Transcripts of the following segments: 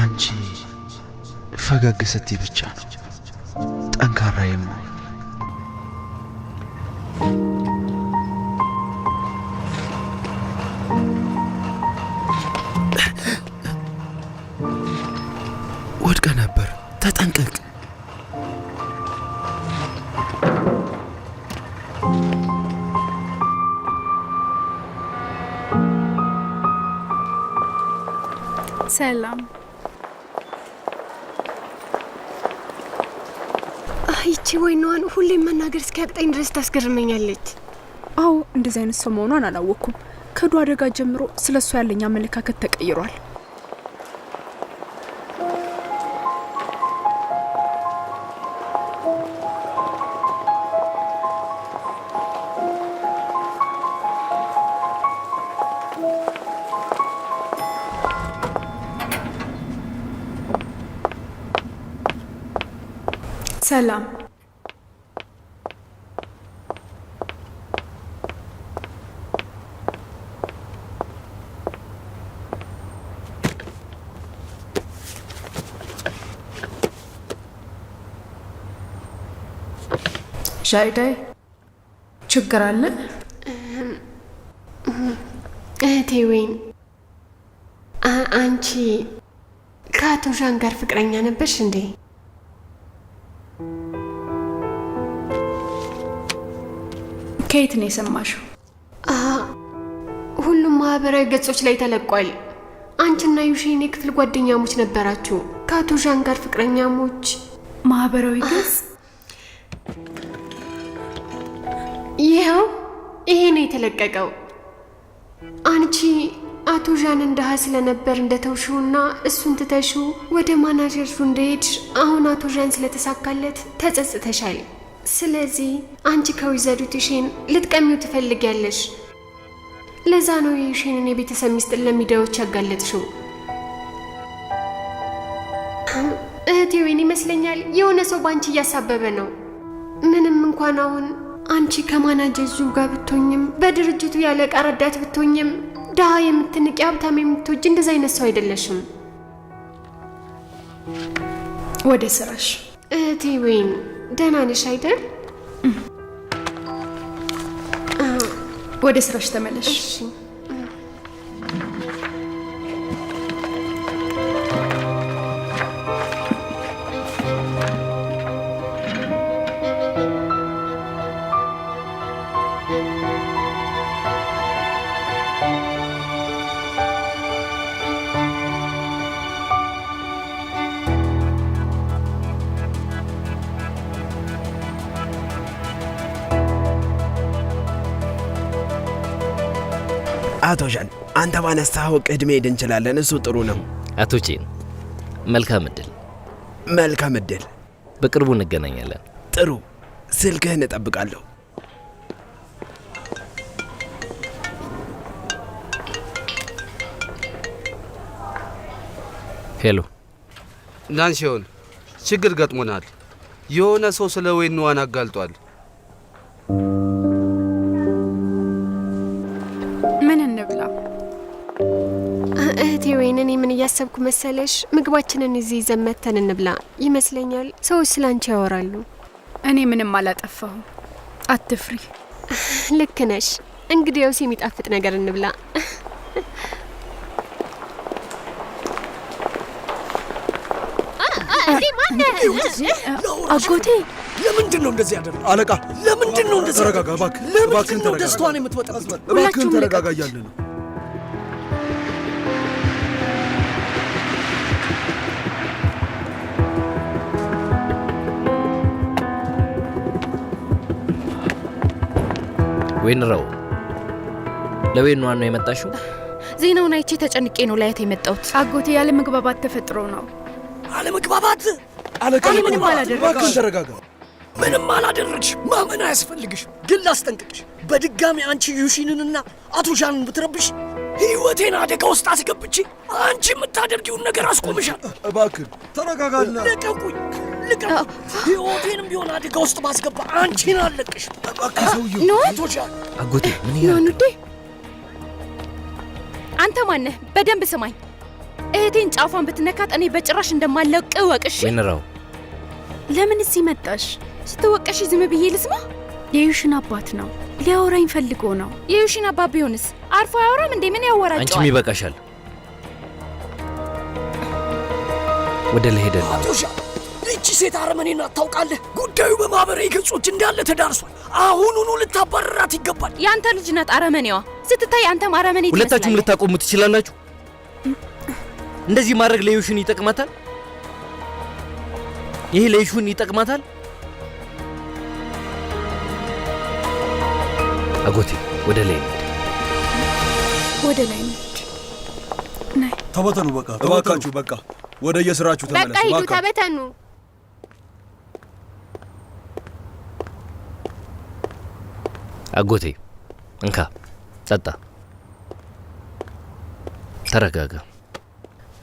አንቺ ፈገግ ስትይ ብቻ ነው ጠንካራ የምሆን። ወድቀ ነበር፣ ተጠንቀቅ። ሰላም። ይቺ ወይኗን ሁሌም መናገር እስኪያቅጠኝ ድረስ ታስገርመኛለች። አዎ እንደዚህ አይነት ሰው መሆኗን አላወቅኩም። ከዱ አደጋ ጀምሮ ስለ እሷ ያለኝ አመለካከት ተቀይሯል። ሰላም። ሻይዳይ ችግር አለ? እህቴ ወይን አንቺ ከአቶ ዣን ጋር ፍቅረኛ ነበርሽ እንዴ? ከየት ነው የሰማሽው? ሁሉም ማህበራዊ ገጾች ላይ ተለቋል። አንቺና ዩሺን የክፍል ጓደኛሞች ነበራችሁ፣ ከአቶ ዣን ጋር ፍቅረኛሞች። ማህበራዊ ገጽ? ይሄው ይሄ ነው የተለቀቀው። አንቺ አቶ ዣን እንደሃ ስለነበር እንደተውሽውና እሱን ትተሽው ወደ ማናጀርሹ እንደሄድሽ አሁን አቶ ዣን ስለተሳካለት ተጸጽተሻል። ስለዚህ አንቺ ከወይዘሮ ዩሺን ልትቀሚው ትፈልጊያለሽ። ለዛ ነው የዩሺንን የቤተሰብ ሚስጥር ለሚዲያዎች ያጋለጥሽው። እህቴ ወይን ይመስለኛል የሆነ ሰው ባንቺ እያሳበበ ነው። ምንም እንኳን አሁን አንቺ ከማናጀሩ ጋር ብትሆኝም በድርጅቱ ያለ ዕቃ ረዳት ብትሆኝም ድሃ የምትንቂ ሀብታም የምትወጂ እንደዛ አይነት ሰው አይደለሽም። ወደ ስራሽ እህቴ ወይን። ደህና ነሽ አይደል? ወደ ስራሽ ተመለሽ። እሺ። አቶ ዣን አንተ ባነሳኸው ቅድሜ ሄድ እንችላለን። እሱ ጥሩ ነው። አቶ ቼን መልካም እድል። መልካም እድል። በቅርቡ እንገናኛለን። ጥሩ። ስልክህን እጠብቃለሁ። ሄሎ ናንሺዮን፣ ችግር ገጥሞናል። የሆነ ሰው ስለ ወይንዋን አጋልጧል። ምን እንብላ? እህቴ ወይን እኔ ምን እያሰብኩ መሰለሽ? ምግባችንን እዚህ ይዘን መተን እንብላ ይመስለኛል። ሰዎች ስለ አንቺ ያወራሉ። እኔ ምንም አላጠፋሁም፣ አትፍሪ። ልክ ነሽ። እንግዲያውስ የሚጣፍጥ ነገር እንብላ። አጎቴ ለምንድን ነው እንደዚህ ያደረገው? አለቃ ለምንድን ነው እንደዚህ? ተረጋጋ እባክህ። ለምንድን ነው ደስታዋን የምትወጣበት? እባክህን ተረጋጋ እያለ ነው። ወይንራው፣ ለወይንዋን ነው የመጣሽው? ዜናውን አይቼ ተጨንቄ ነው ላያት የመጣሁት። አጎቴ ያለ መግባባት ተፈጥሮ ነው። አለ መግባባት? አለቃ ምንም አላደረግሽ። እባክህን ተረጋጋ። ምንም አላደረግሽ። ማመን አያስፈልግሽ። ግን ላስጠንቅቅሽ፣ በድጋሚ አንቺ ዩሺንንና አቶ ዣንን ብትረብሽ ህይወቴን አደጋ ውስጥ አስገብቼ አንቺ የምታደርጊውን ነገር አስቆምሻል። እባክህን ተረጋጋና። ልቀቁኝ፣ ልቀቁኝ። ህይወቴንም ቢሆን አደጋ ውስጥ ባስገባ አንቺን አለቅሽ። እባክህ ሰውዬው። አቶ ዣን። አጎቴ ምን ይላል? ኑዴ አንተ ማነህ? በደንብ ስማኝ። እህቴን ጫፏን ብትነካት እኔ በጭራሽ እንደማለቅ እወቅሽ። ወይንራው ለምን እዚህ መጣሽ? ስትወቀሽ ዝም ብዬ ልስማ? የዩሽን አባት ነው፣ ሊያወራኝ ፈልጎ ነው። የዩሽን አባት ቢሆንስ አርፎ አያወራም እንዴ? ምን ያወራጫዋል? አንቺም ይበቃሻል። ወደ ለሄደል አቶሻ እቺ ሴት አረመኔና ታውቃለህ? ጉዳዩ በማህበራዊ ገጾች እንዳለ ተዳርሷል። አሁኑኑ ልታባረራት ይገባል። ያንተ ልጅ ናት አረመኔዋ። ስትታይ አንተም አረመኔ ትመስላለህ። ሁለታችሁም ልታቆሙ ትችላላችሁ? እንደዚህ ማድረግ ለዩሽን ይጠቅማታል? ይሄ ለዩሽን ይጠቅማታል? አጎቴ ወደ ላይ ወደ ላይ እንሂድ። ነይ ተበተኑ። በቃ እባካችሁ፣ በቃ ወደ የስራችሁ ተመለሱ። በቃ ሂዱ፣ ተበተኑ። አጎቴ እንካ ጸጣ፣ ተረጋጋ።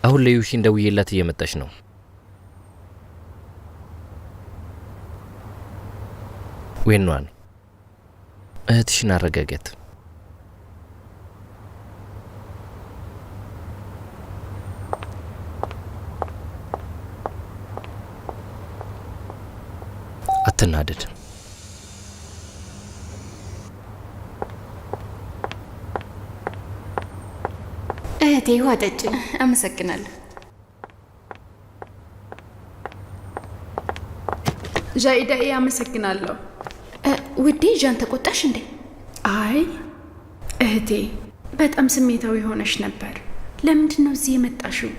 አሁን ለዩሽን ደውዬላት እየመጣች ነው። ወይኗን እህትሽን አረጋጋት። አትናደድ። እህቴ ውሃ ጠጪ። አመሰግናለሁ። ዣኢዳዬ አመሰግናለሁ። ውዴ ዣን ተቆጣሽ እንዴ? አይ እህቴ በጣም ስሜታዊ ሆነሽ ነበር። ለምንድን ነው እዚህ የመጣሽው?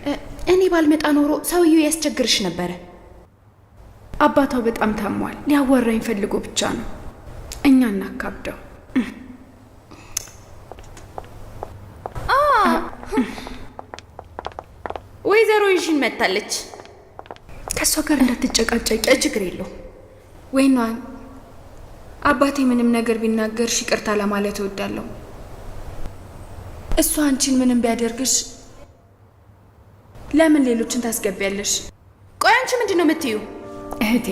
እኔ ባልመጣ ኖሮ ሰውዬው ያስቸግርሽ ነበረ። አባቷ በጣም ታሟል። ሊያወራኝ ፈልጎ ብቻ ነው። እኛ እናካብደው። ወይዘሮ ዩሽን መጣለች። ከእሷ ጋር እንዳትጨቃጨቂ። ችግር የለው። ወይኗን አባቴ ምንም ነገር ቢናገርሽ ይቅርታ ለማለት እወዳለሁ። እሱ አንቺን ምንም ቢያደርግሽ ለምን ሌሎችን ታስገቢያለሽ? ቆይ አንቺ ምንድን ነው የምትዩ? እህቴ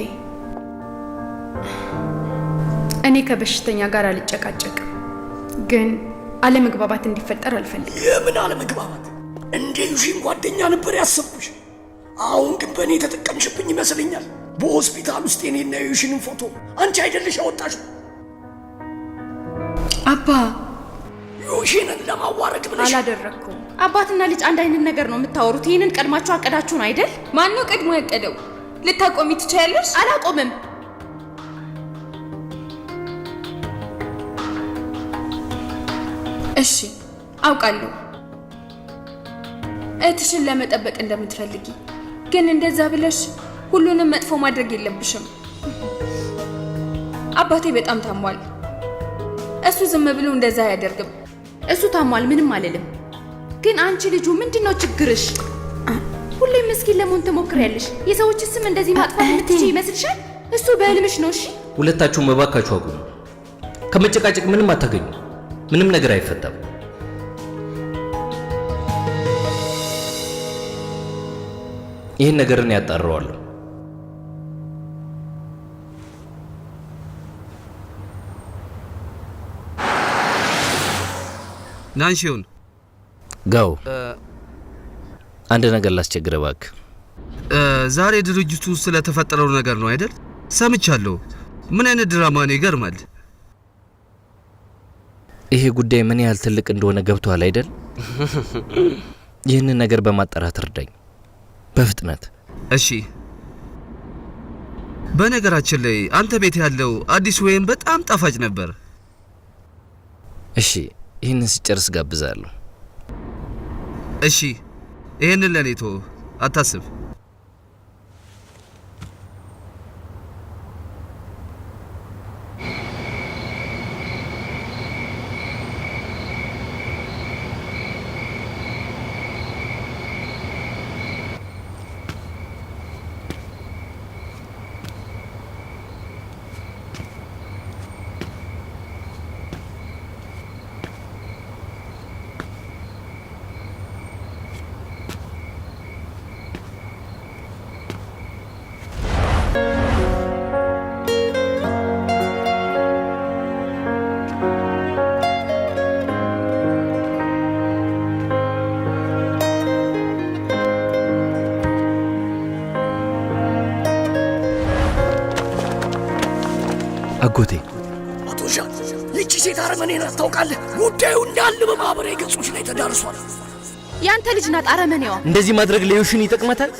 እኔ ከበሽተኛ ጋር አልጨቃጨቅም፣ ግን አለመግባባት እንዲፈጠር አልፈልግም። የምን አለመግባባት? እንደ ዩሽን ጓደኛ ነበር ያሰብኩሽ። አሁን ግን በእኔ ተጠቀምሽብኝ ይመስለኛል። በሆስፒታል ውስጥ የኔና የዩሽንን ፎቶ አንቺ አይደለሽ ያወጣሽው? አባ ዩሽንን ለማዋረድ ብለሽ አላደረግኩም። አባትና ልጅ አንድ አይነት ነገር ነው የምታወሩት። ይህንን ቀድማችሁ አቀዳችሁን አይደል? ማን ነው ቀድሞ ያቀደው? ልታቆሚ ትችያለሽ። አላቆምም። እሺ አውቃለሁ እህትሽን ለመጠበቅ እንደምትፈልጊ፣ ግን እንደዛ ብለሽ ሁሉንም መጥፎ ማድረግ የለብሽም። አባቴ በጣም ታሟል። እሱ ዝም ብሎ እንደዛ አያደርግም። እሱ ታሟል፣ ምንም አልልም። ግን አንቺ ልጁ ምንድነው ችግርሽ? ሁሌም ምስኪን ለመሆን ትሞክሪያለሽ። የሰዎች ስም እንደዚህ ማጥፋት የምትችይ ይመስልሻል? እሱ በህልምሽ ነው። እሺ ሁለታችሁም እባካችሁ አቁሙ። ከመጨቃጨቅ ምንም አታገኙ። ምንም ነገር አይፈጠም። ይህን ነገር እኔ ያጣራዋለሁ። ናንሺውን ጋው አንድ ነገር ላስቸግረህ እባክህ። ዛሬ ድርጅቱ ስለተፈጠረው ነገር ነው አይደል? ሰምቻለሁ። ምን አይነት ድራማ ነው? ይገርማል። ይሄ ጉዳይ ምን ያህል ትልቅ እንደሆነ ገብቶሃል አይደል? ይህንን ነገር በማጣራት እርዳኝ በፍጥነት። እሺ። በነገራችን ላይ አንተ ቤት ያለው አዲስ ወይን በጣም ጣፋጭ ነበር። እሺ፣ ይህንን ስጨርስ ጋብዛለሁ። እሺ፣ ይህንን ለኔ ተው፣ አታስብ። አጎቴ አቶ ዣን ይቺ ሴት አረመኔ ናት ታውቃለህ። ጉዳዩ እንዳለ በማህበራዊ ገጾች ላይ ተዳርሷል። ያንተ ልጅ ናት አረመኔዋ። እንደዚህ ማድረግ ለዩሽን ይጠቅመታል?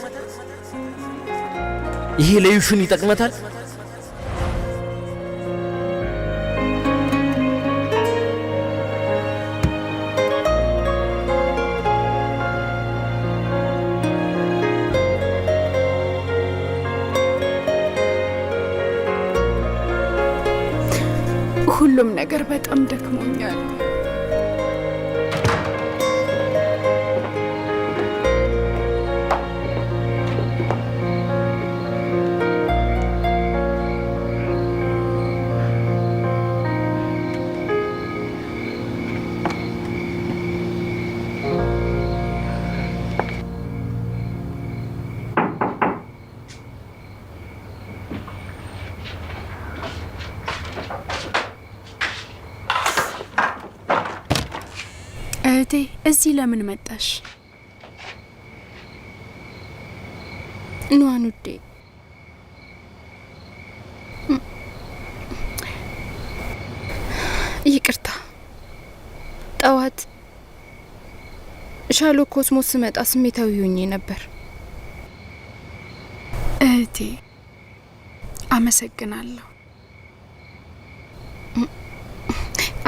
ይሄ ለዩሽን ይጠቅመታል? ሁሉም ነገር በጣም ደክሞኛል። እህቴ እዚህ ለምን መጣሽ? ኗን ውዴ፣ ይቅርታ። ጠዋት ሻሎ ኮስሞስ ስመጣ ስሜታዊ ሆኜ ነበር። እህቴ አመሰግናለሁ።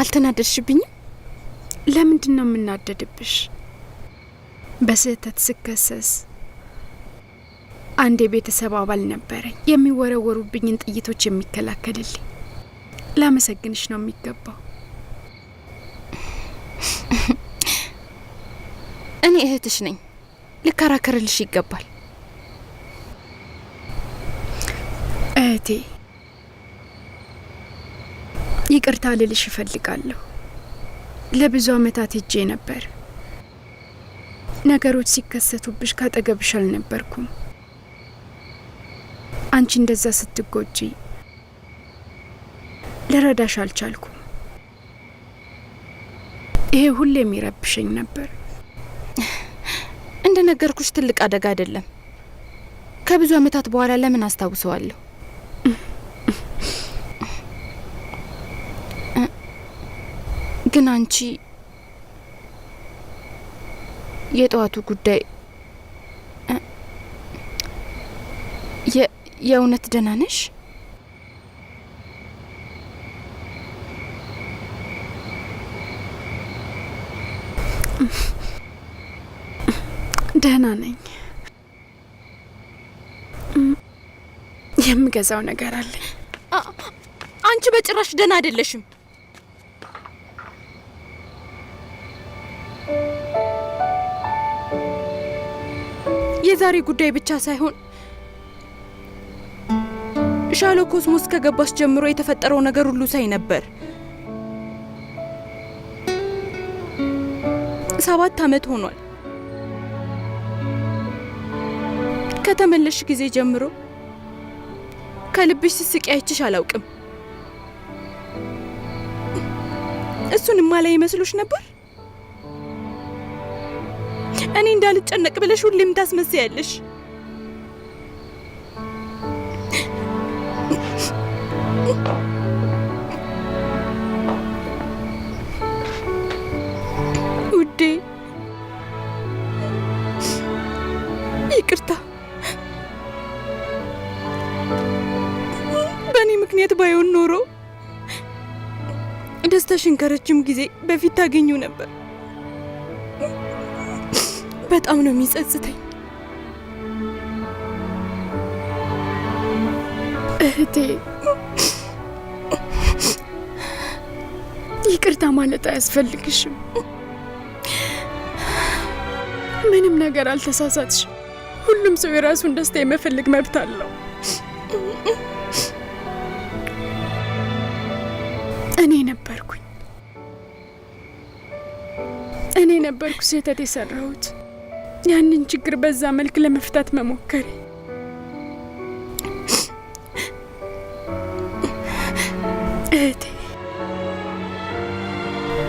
አልተናደድሽብኝም? ለምንድን ነው የምናደድብሽ? በስህተት ስከሰስ አንድ የቤተሰብ አባል ነበረኝ፣ የሚወረወሩብኝን ጥይቶች የሚከላከልልኝ። ላመሰግንሽ ነው የሚገባው። እኔ እህትሽ ነኝ፣ ልከራከርልሽ ይገባል። እህቴ ይቅርታ ልልሽ እፈልጋለሁ። ለብዙ ዓመታት ሄጄ ነበር። ነገሮች ሲከሰቱብሽ ካጠገብሽ አልነበርኩም። አንቺ እንደዛ ስትጎጂ ልረዳሽ አልቻልኩም። ይሄ ሁሌም ይረብሸኝ ነበር። እንደ ነገርኩሽ ትልቅ አደጋ አይደለም። ከብዙ ዓመታት በኋላ ለምን አስታውሰዋለሁ? ግን አንቺ የጠዋቱ ጉዳይ የእውነት ደህና ነሽ? ደህና ነኝ። የምገዛው ነገር አለ። አንቺ በጭራሽ ደህና አይደለሽም። የዛሬ ጉዳይ ብቻ ሳይሆን ሻሎ ኮስሞስ ከገባሽ ጀምሮ የተፈጠረው ነገር ሁሉ ሳይ ነበር። 7 ዓመት ሆኗል። ከተመለሽ ጊዜ ጀምሮ ከልብሽ ስስቂ አይችሽ አላውቅም። እሱን ማላይ መስሎሽ ነበር? እኔ እንዳልጨነቅ ብለሽ ሁሌም ታስመስያለሽ። ውዴ ይቅርታ። በእኔ ምክንያት ባይሆን ኖሮ ደስታሽን ከረጅም ጊዜ በፊት ታገኙ ነበር። በጣም ነው የሚጸጽተኝ እህቴ። ይቅርታ ማለት አያስፈልግሽም። ምንም ነገር አልተሳሳትሽም። ሁሉም ሰው የራሱን ደስታ የመፈለግ መብት አለው። እኔ ነበርኩ ስህተት የሰራሁት። ያንን ችግር በዛ መልክ ለመፍታት መሞከሬ። እህቴ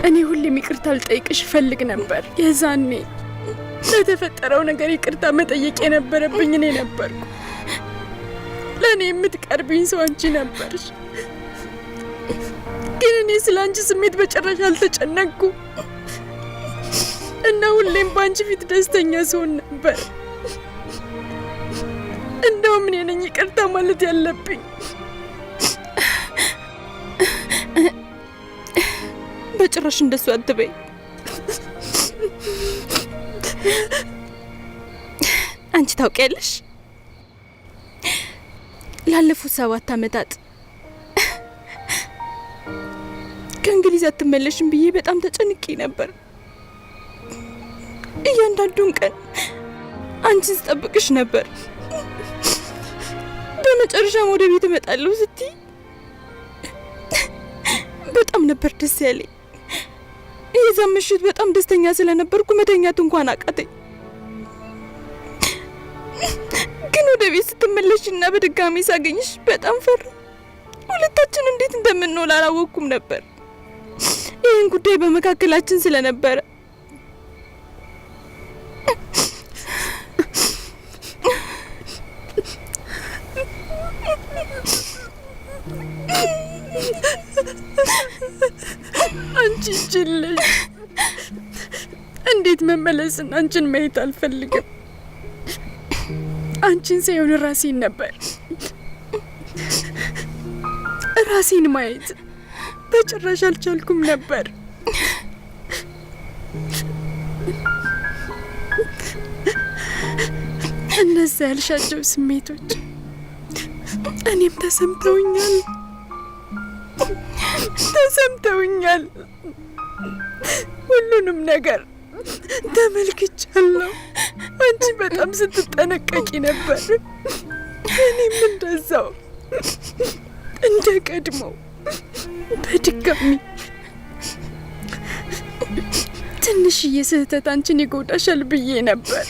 እኔ ሁሌም ይቅርታ ልጠይቅሽ ፈልግ ነበር። የዛኔ ለተፈጠረው ነገር ይቅርታ መጠየቅ የነበረብኝ እኔ ነበርኩ። ለእኔ የምትቀርብኝ ሰው አንቺ ነበርሽ። ግን እኔ ስለ አንቺ ስሜት በጭራሽ አልተጨነቅኩም እና ሁሌም በአንቺ ፊት ደስተኛ ስሆን ነበር። እንደውም እኔ ነኝ ይቅርታ ማለት ያለብኝ። በጭራሽ እንደሱ አትበይ። አንቺ ታውቂያለሽ ላለፉት 7 ዓመታት ከእንግሊዝ አትመለሽም ብዬ በጣም ተጨንቄ ነበር። እያንዳንዱን ቀን አንቺን ስጠብቅሽ ነበር። በመጨረሻም ወደ ቤት እመጣለሁ ስትይ በጣም ነበር ደስ ያለኝ። የዛን ምሽት በጣም ደስተኛ ስለነበርኩ መተኛት እንኳን አቃተኝ። ግን ወደ ቤት ስትመለሽና በድጋሚ ሳገኝሽ በጣም ፈራ። ሁለታችን እንዴት እንደምንኖር አላወቅኩም ነበር። ይህን ጉዳይ በመካከላችን ስለነበረ አንቺ ጅልጅ እንዴት መመለስን አንቺን ማየት አልፈልግም። አንቺን ሳይሆን ራሴን ነበር። ራሴን ማየት በጭራሽ አልቻልኩም ነበር። እነዛ ያልሻቸው ስሜቶች እኔም ተሰምተውኛል። ሁሉንም ነገር ተመልክቻለሁ። አንቺ በጣም ስትጠነቀቂ ነበር። እኔም እንደዛው እንደ ቀድሞው በድጋሚ ትንሽዬ ስህተት አንቺን ይጎዳሻል ብዬ ነበር።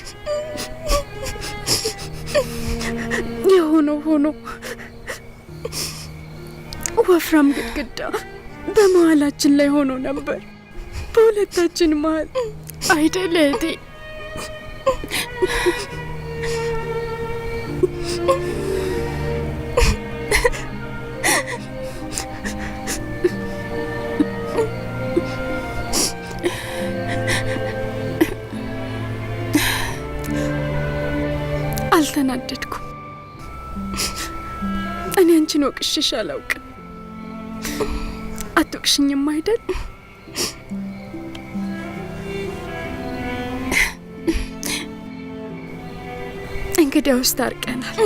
የሆነው ሆኖ ወፍራም ግድግዳ በመሃላችን ላይ ሆኖ ነበር። በሁለታችን መሃል አይደል እህቴ? አልተናደድኩም። እኔ አንቺን ወቅሽሽ አላውቅም። አትወቅሽኝም አይደል? እንግዲያውስ ታርቀናል።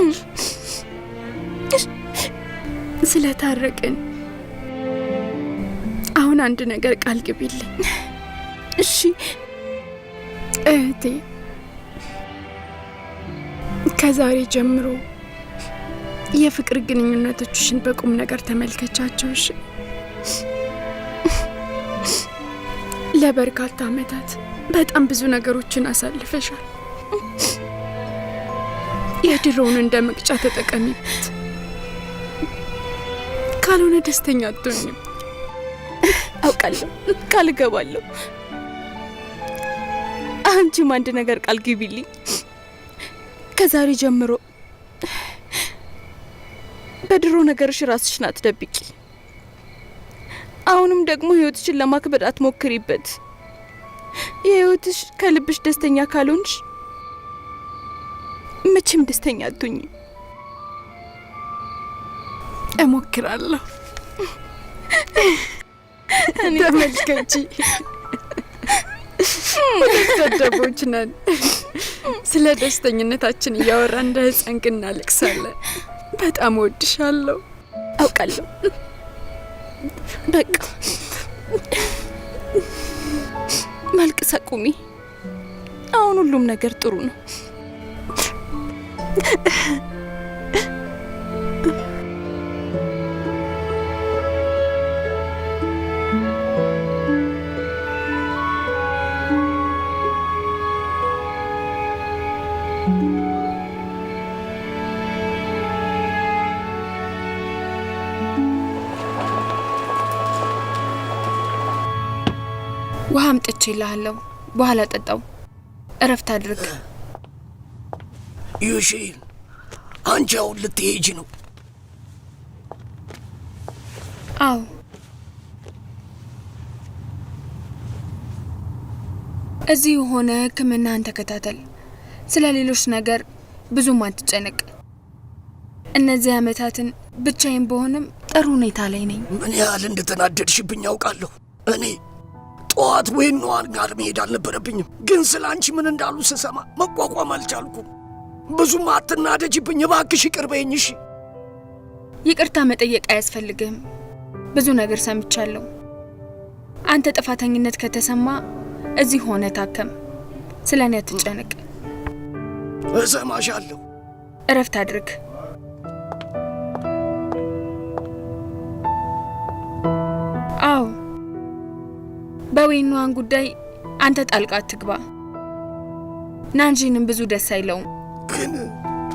ስለታረቅን አሁን አንድ ነገር ቃል ግቢልኝ እሺ? እህቴ ከዛሬ ጀምሮ የፍቅር ግንኙነቶችሽን በቁም ነገር ተመልከቻቸው እሺ? ለበርካታ ዓመታት በጣም ብዙ ነገሮችን አሳልፈሻል። የድሮውን እንደ መቅጫ ተጠቀሚበት። ካልሆነ ደስተኛ አትሆኝም። አውቃለሁ፣ ቃል እገባለሁ። አንቺም አንድ ነገር ቃል ግቢልኝ። ከዛሬ ጀምሮ በድሮ ነገርሽ ራስሽን አትደብቂ። አሁንም ደግሞ ህይወትሽን ለማክበድ አትሞክሪበት። የህይወትሽ ከልብሽ ደስተኛ ካልሆንሽ መቼም ደስተኛ አትሆኚም። እሞክራለሁ። ተመልከቺ፣ ሁለት ደደቦች ነን። ስለ ደስተኝነታችን እያወራን እንደ ህፃን ግን እናለቅሳለን። በጣም እወድሻለሁ። አውቃለሁ። በቃ ማልቀስ አቁሚ። አሁን ሁሉም ነገር ጥሩ ነው። ውሃ አምጥቼልሃለሁ። በኋላ ጠጣው። እረፍት አድርግ። ዩሺን፣ አንቺ አሁን ልትሄጂ ነው? አዎ። እዚህ ሆነ ሕክምናህን ተከታተል። ስለ ሌሎች ነገር ብዙም አትጨነቅ። እነዚህ ዓመታትን ብቻዬን በሆንም ጥሩ ሁኔታ ላይ ነኝ። ምን ያህል እንደተናደድሽብኝ ያውቃለሁ። እኔ ጠዋት ወይኗን ጋር መሄድ አልነበረብኝም፣ ግን ስለ አንቺ ምን እንዳሉ ስሰማ መቋቋም አልቻልኩም። ብዙም አትናደጅብኝ እባክሽ፣ ይቅር በይኝ እሺ። ይቅርታ መጠየቅ አያስፈልግም። ብዙ ነገር ሰምቻለሁ። አንተ ጥፋተኝነት ከተሰማ እዚህ ሆነ ታከም። ስለ እኔ አትጨነቅ። እሰማሻለሁ። እረፍት አድርግ። አዎ፣ በዌኗን ጉዳይ አንተ ጣልቃ አትግባ። ናንጂንም ብዙ ደስ አይለውም። ግን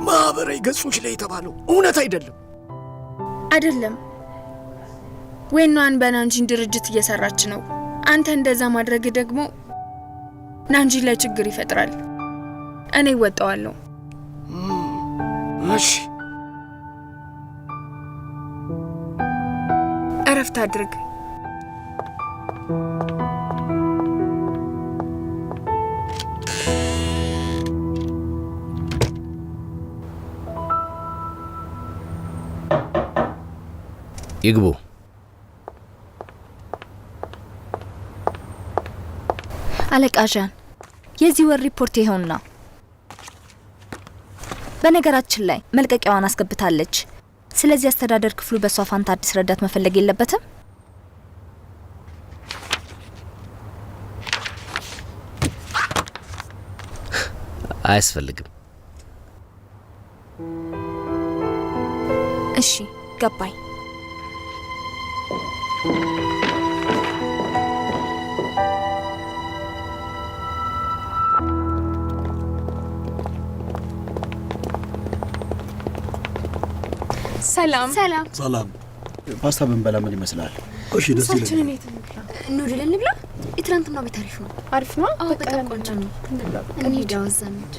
ማህበራዊ ገጾች ላይ የተባለው እውነት አይደለም። አይደለም፣ ዌኗን በናንጂን ድርጅት እየሰራች ነው። አንተ እንደዛ ማድረግ ደግሞ ናንጂ ላይ ችግር ይፈጥራል። እኔ እወጣዋለሁ። እሺ፣ እረፍት አድርግ። ይግቡ። አለቃ ዣን፣ የዚህ ወር ሪፖርት ይኸውና። በነገራችን ላይ መልቀቂያዋን አስገብታለች። ስለዚህ አስተዳደር ክፍሉ በሷ ፋንታ አዲስ ረዳት መፈለግ የለበትም? አያስፈልግም። እሺ፣ ገባኝ። ሰላም ሰላም ሰላም። ፓስታ ብንበላ ምን ይመስላል? እሺ፣ ደስ ይላል። ኑድል እንብላ። የትናንትናው ቤት አሪፍ ነው። አሪፍ ነው። አዎ በጣም ቆንጆ ነው። እንሂድ አወዛምድ።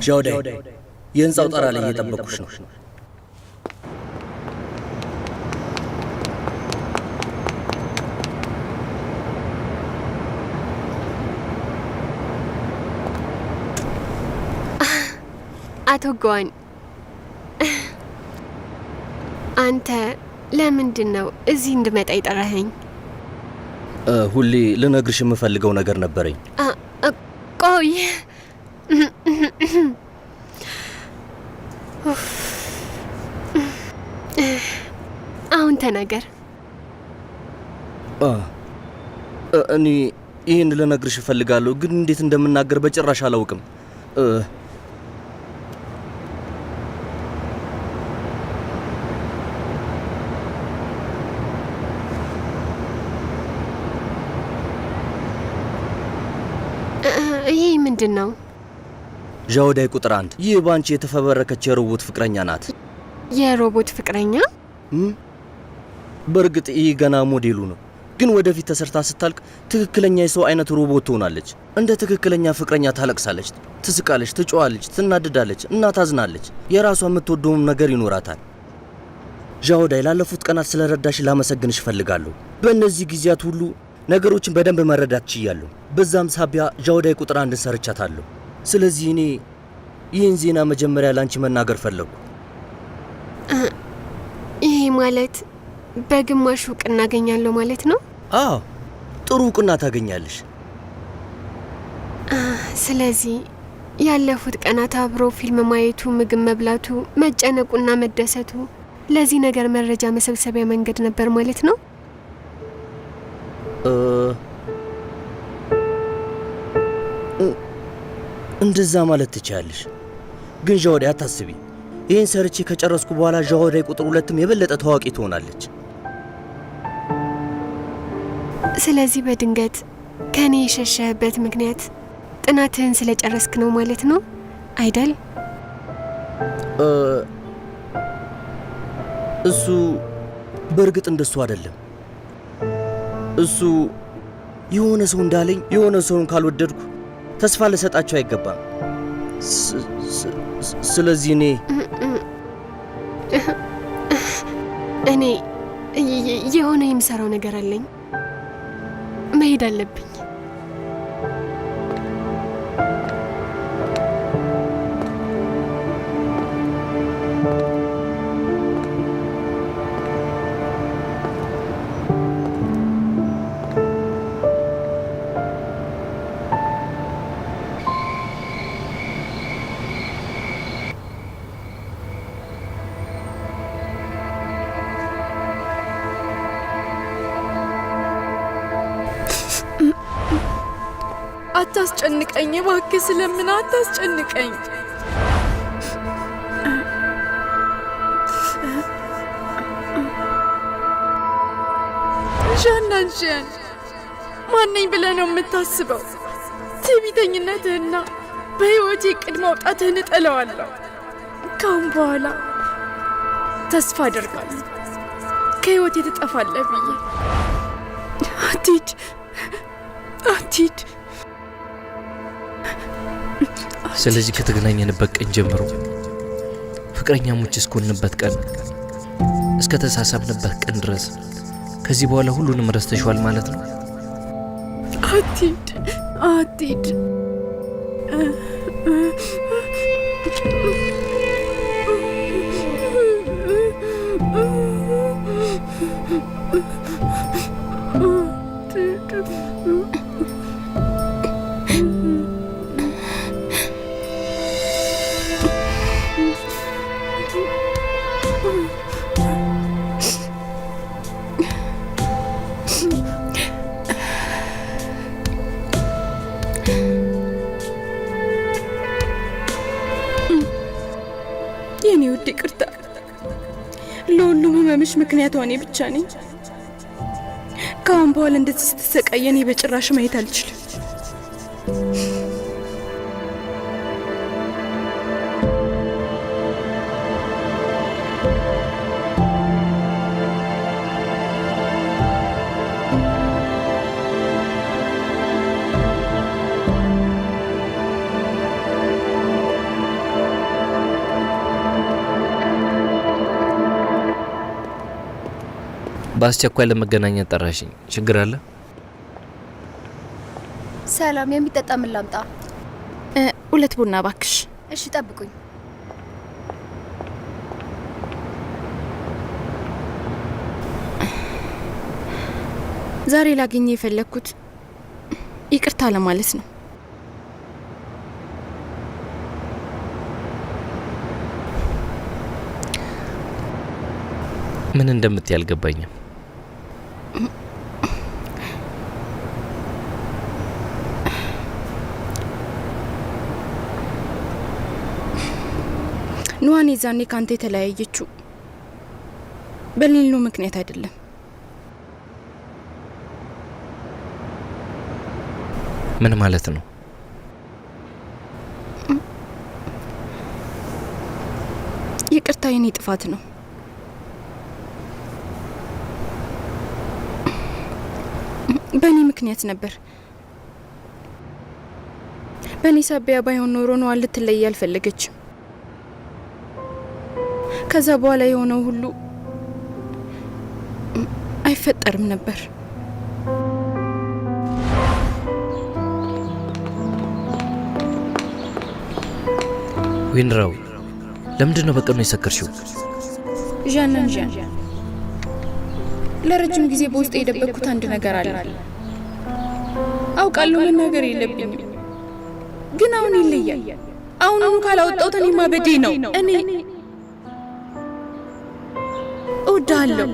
ዣውዳይ፣ የህንጻው ጣራ ላይ እየጠበቁሽ ነው። አቶ ጓን፣ አንተ ለምንድን ነው እዚህ እንድመጣ የጠራኸኝ? ሁሌ ልነግርሽ የምፈልገው ነገር ነበረኝ። ቆይ አሁን ተናገር። እኔ ይህን ልነግርሽ እፈልጋለሁ፣ ግን እንዴት እንደምናገር በጭራሽ አላውቅም። ይህ ምንድን ነው? ዣውዳይ ቁጥር 1፣ ይህ ባንቺ የተፈበረከች የሮቦት ፍቅረኛ ናት። የሮቦት ፍቅረኛ? በእርግጥ ይህ ገና ሞዴሉ ነው፣ ግን ወደፊት ተሰርታ ስታልቅ ትክክለኛ የሰው አይነት ሮቦት ትሆናለች። እንደ ትክክለኛ ፍቅረኛ ታለቅሳለች፣ ትስቃለች፣ ትጮዋለች፣ ትናድዳለች እና ታዝናለች። የራሷ የምትወደውም ነገር ይኖራታል። ዣውዳይ፣ ላለፉት ቀናት ስለረዳሽ ላመሰግንሽ እፈልጋለሁ። በእነዚህ ጊዜያት ሁሉ ነገሮችን በደንብ መረዳት ችያለሁ። በዛም ሳቢያ ዣውዳይ ቁጥር 1 ሰርቻታለሁ። ስለዚህ እኔ ይህን ዜና መጀመሪያ ላንቺ መናገር ፈለጉ። ይሄ ማለት በግማሽ እውቅና አገኛለሁ ማለት ነው? አዎ፣ ጥሩ እውቅና ታገኛለሽ። ስለዚህ ያለፉት ቀናት አብሮ ፊልም ማየቱ፣ ምግብ መብላቱ፣ መጨነቁና መደሰቱ ለዚህ ነገር መረጃ መሰብሰቢያ መንገድ ነበር ማለት ነው? እንደዛ ማለት ትችያለሽ። ግን ዣውዳይ አታስቢ፣ ይህን ሰርቼ ከጨረስኩ በኋላ ዣውዳይ ቁጥር 2ም የበለጠ ታዋቂ ትሆናለች። ስለዚህ በድንገት ከኔ የሸሸህበት ምክንያት ጥናትህን ስለጨረስክ ነው ማለት ነው አይደል? እሱ በእርግጥ እንደሱ አይደለም። እሱ የሆነ ሰው እንዳለኝ የሆነ ሰውን ካልወደድኩ ተስፋ ልሰጣቸው አይገባም። ስለዚህ እኔ የሆነ የምሰራው ነገር አለኝ። መሄድ አለብኝ። አታስጨንቀኝ እባክህ፣ ስለምን አታስጨንቀኝ። ዣን ማነኝ ብለህ ነው የምታስበው? ትዕቢተኝነትህና በሕይወቴ ዕቅድ ማውጣትህን እጠለዋለሁ። ካሁን በኋላ ተስፋ አደርጋለሁ ከሕይወቴ ትጠፋለህ ብዬ። አትሂድ። ስለዚህ ከተገናኘንበት ቀን ጀምሮ ፍቅረኛሞች እስኮንበት ቀን እስከ ተሳሳብንበት ቀን ድረስ ከዚህ በኋላ ሁሉንም ረስተሽዋል ማለት ነው? አትሂድ። የኔ ውድ ይቅርታ፣ ለሁሉም ህመምሽ ምክንያቷ እኔ ብቻ ነኝ። ከአሁን በኋላ እንደዚህ ስትሰቃይ እኔ በጭራሽ ማየት አልችልም። በአስቸኳይ ለመገናኘት ጠራሽኝ። ችግር አለ? ሰላም፣ የሚጠጣ ምን ላምጣ? 2 ቡና ባክሽ። እሺ ጠብቁኝ። ዛሬ ላገኘ የፈለግኩት ይቅርታ ለማለት ነው። ምን እንደምትይ አልገባኝም። ኑሃን ዛኔ ካንተ የተለያየችው በሌሉ ምክንያት አይደለም። ምን ማለት ነው? ይቅርታ የኔ ጥፋት ነው። በእኔ ምክንያት ነበር። በእኔ ሳቢያ ባይሆን ኖሮ ኑሃን ልትለይ አልፈለገችም። ከዛ በኋላ የሆነው ሁሉ አይፈጠርም ነበር። ዊንራው፣ ለምንድን ነው በቀኑ የሰከርሽው? ዣን ለረጅም ጊዜ በውስጥ የደበቅኩት አንድ ነገር አለ። አውቃለሁ መናገር የለብኝም፣ ግን አሁን ይለያል። አሁኑኑ ካላወጣሁት እኔ ማበዴ ነው። እኔ እወድሃለሁ።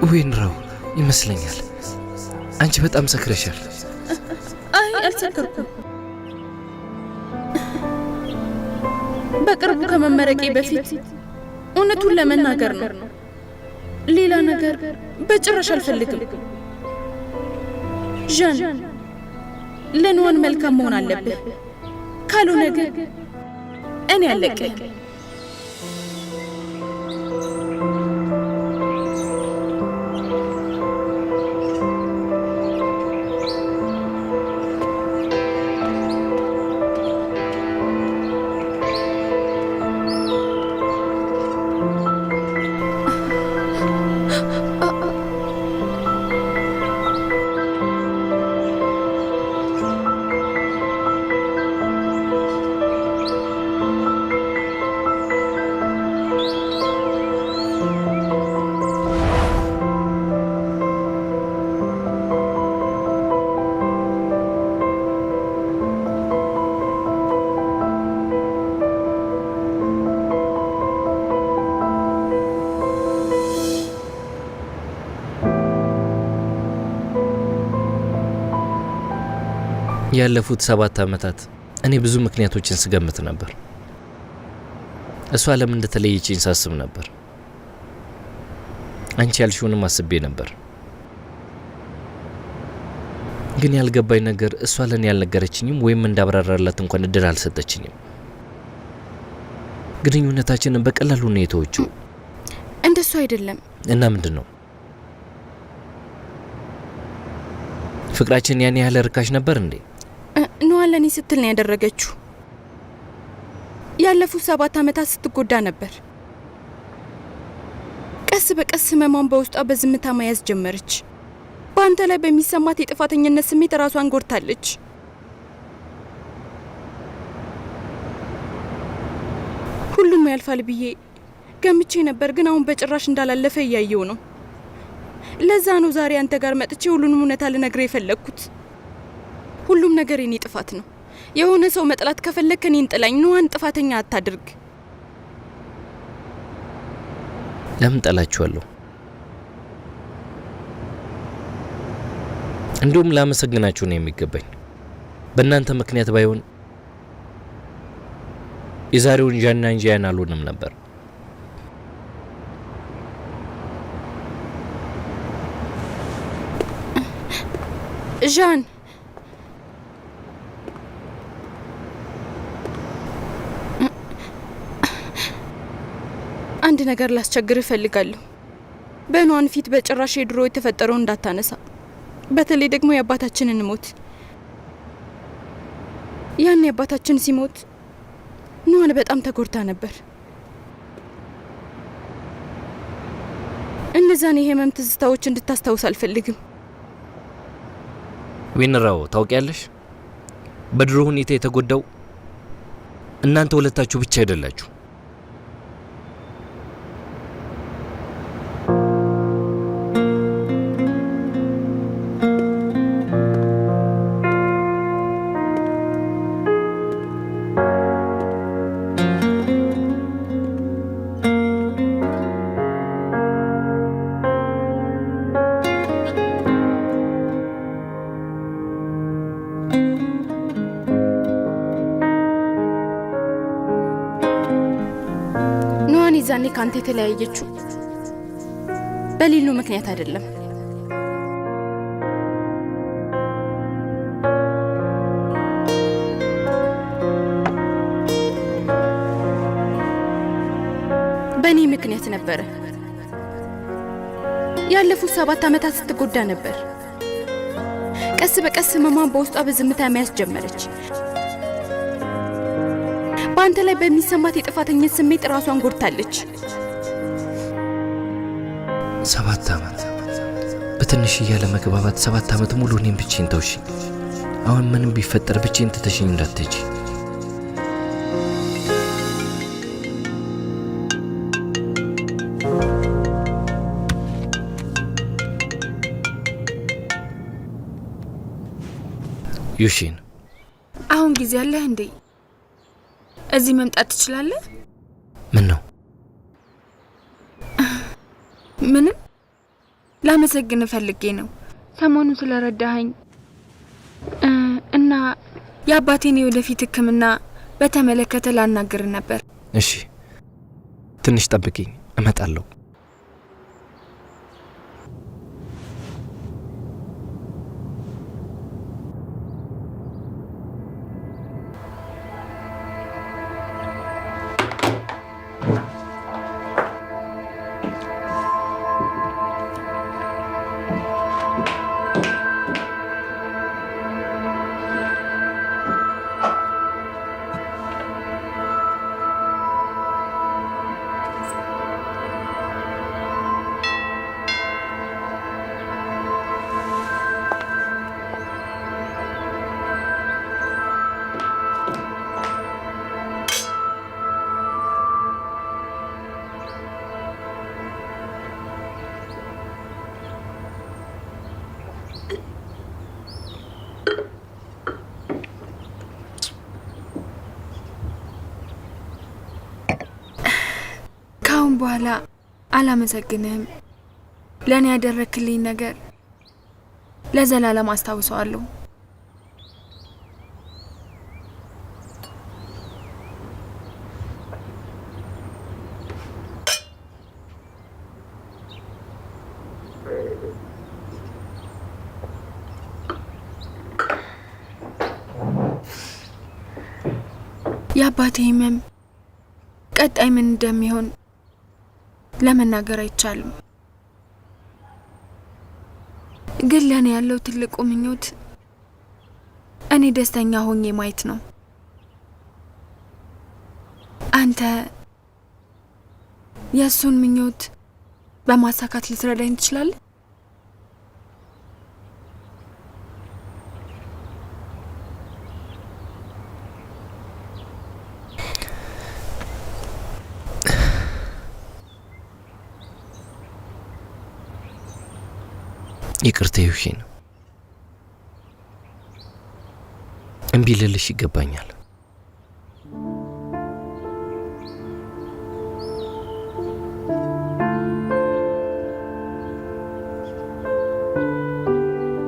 ዊንራው፣ ይመስለኛል አንቺ በጣም ሰክረሻል። አይ አልሰከርኩም። በቅርቡ ከመመረቄ በፊት እውነቱን ለመናገር ነው። ሌላ ነገር በጭራሽ አልፈልግም። ዣን፣ ለኑሃን መልካም መሆን አለብህ። ካልሆነ ግን እኔ አለቀኝ። ያለፉት 7 ዓመታት እኔ ብዙ ምክንያቶችን ስገምት ነበር። እሷ ለምን እንደተለየችኝ ሳስብ ነበር። አንቺ ያልሽውንም አስቤ ነበር። ግን ያልገባኝ ነገር እሷ ለኔ ያልነገረችኝም ወይም እንዳብራራላት እንኳን እድል አልሰጠችኝም። ግንኙነታችንን በቀላሉ ነው የተወችው። እንደሱ አይደለም። እና ምንድን ነው? ፍቅራችን ያን ያህል ርካሽ ነበር እንዴ? ኑሐን ለኔ ስትል ነው ያደረገችው። ያለፉት 7 ዓመታት ስትጎዳ ነበር። ቀስ በቀስ ህመሟን በውስጧ በዝምታ መያዝ ጀመረች። በአንተ ላይ በሚሰማት የጥፋተኝነት ስሜት ራሷን ጎድታለች። ሁሉም ያልፋል ብዬ ገምቼ ነበር፣ ግን አሁን በጭራሽ እንዳላለፈ እያየው ነው። ለዛ ነው ዛሬ አንተ ጋር መጥቼ ሁሉንም እውነታ ልነግርህ የፈለግኩት። ሁሉም ነገር የኔ ጥፋት ነው። የሆነ ሰው መጥላት ከፈለክ እኔን ጥላኝ፣ ኑሐን ጥፋተኛ አታድርግ። ለምን ጠላችኋለሁ? እንዲሁም ላመሰግናችሁ ነው የሚገባኝ። በእናንተ ምክንያት ባይሆን የዛሬውን ዣንና እንጂያን አልሆንም ነበር። ዣን አንድ ነገር ላስቸግር እፈልጋለሁ። በኑሐን ፊት በጭራሽ የድሮ የተፈጠረው እንዳታነሳ። በተለይ ደግሞ የአባታችንን ሞት። ያን የአባታችን ሲሞት ኑሐን በጣም ተጎድታ ነበር። እነዛን የህመም ትዝታዎች እንድታስታውስ አልፈልግም። ዊንራው ታውቂያለሽ፣ በድሮ ሁኔታ የተጎዳው እናንተ ሁለታችሁ ብቻ አይደላችሁ። ዛኔ ካንተ የተለያየችው በሊሉ ምክንያት አይደለም። በእኔ ምክንያት ነበረ። ያለፉት 7 ዓመታት ስትጎዳ ነበር። ቀስ በቀስ ህመሟን በውስጧ በዝምታ መያዝ ጀመረች። በአንተ ላይ በሚሰማት የጥፋተኝነት ስሜት ራሷን ጎድታለች። 7 ዓመት በትንሽ ያለ መግባባት 7 ዓመት ሙሉ እኔም ብቻዬን ተውሽኝ። አሁን ምንም ቢፈጠር ብቻዬን ትተሽኝ እንዳትሄጂ። ዩሺን፣ አሁን ጊዜ አለህ እንዴ? እዚህ መምጣት ትችላለህ? ምን ነው? ምንም፣ ላመሰግን ፈልጌ ነው ሰሞኑን ስለረዳኸኝ እና የአባቴን የወደፊት ሕክምና በተመለከተ ላናግር ነበር። እሺ፣ ትንሽ ጠብቂኝ፣ እመጣለሁ። በኋላ አላመሰግንህም። ለኔ ያደረክልኝ ነገር ለዘላለም አስታውሰዋለሁ። የአባቴ ህመም ቀጣይ ምን እንደሚሆን ለመናገር አይቻልም። ግን ለኔ ያለው ትልቁ ምኞት እኔ ደስተኛ ሆኜ ማየት ነው። አንተ የሱን ምኞት በማሳካት ልትረዳኝ ትችላለህ? ይቅርታ ዩሺን፣ እምቢ ልልሽ ይገባኛል።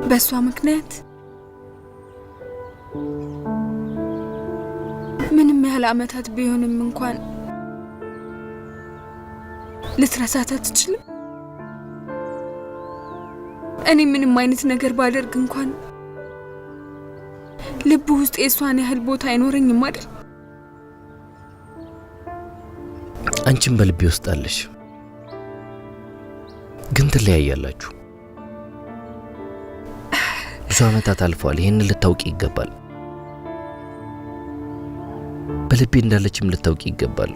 በሷ ምክንያት ምንም ያህል አመታት ቢሆንም እንኳን ልትረሳት አትችልም። እኔ ምንም አይነት ነገር ባደርግ እንኳን ልቡ ውስጥ የሷን ያህል ቦታ አይኖረኝም አይደል? አንቺም በልቤ ውስጥ አለሽ፣ ግን ትለያያላችሁ። ብዙ አመታት አልፈዋል። ይህንን ልታውቂ ይገባል። በልቤ እንዳለችም ልታውቂ ይገባል።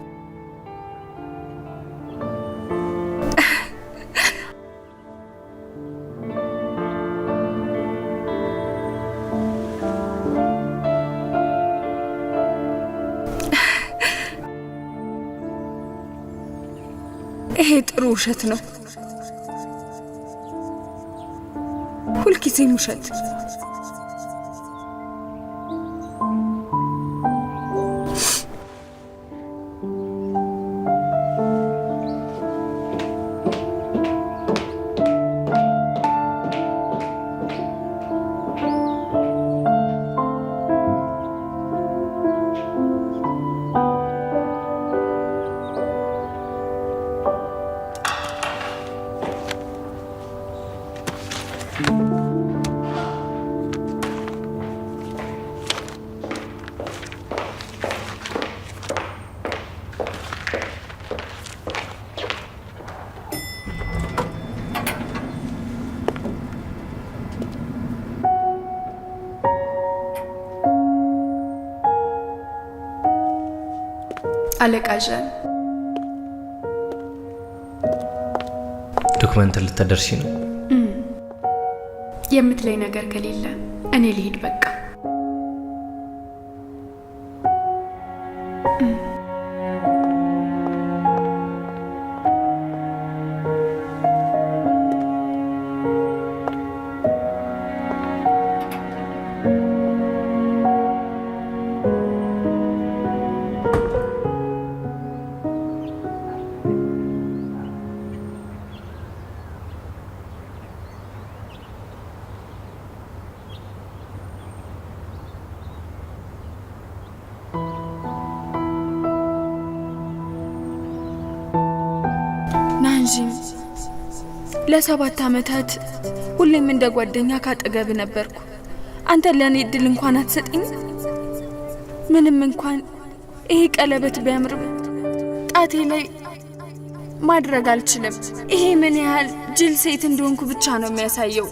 ይሄ ጥሩ ውሸት ነው። ሁልጊዜም ውሸት። አለቃ ዣን፣ ዶክመንት ልታደርሺ ነው? የምትለይ ነገር ከሌለ እኔ ልሂድ በቃ። ናንጂም ለ7 አመታት ሁሌም እንደ ጓደኛ ካጠገብ ነበርኩ። አንተ ለኔ እድል እንኳን አትሰጠኝ? ምንም እንኳን ይሄ ቀለበት ቢያምርም ጣቴ ላይ ማድረግ አልችልም። ይሄ ምን ያህል ጅል ሴት እንደሆንኩ ብቻ ነው የሚያሳየው።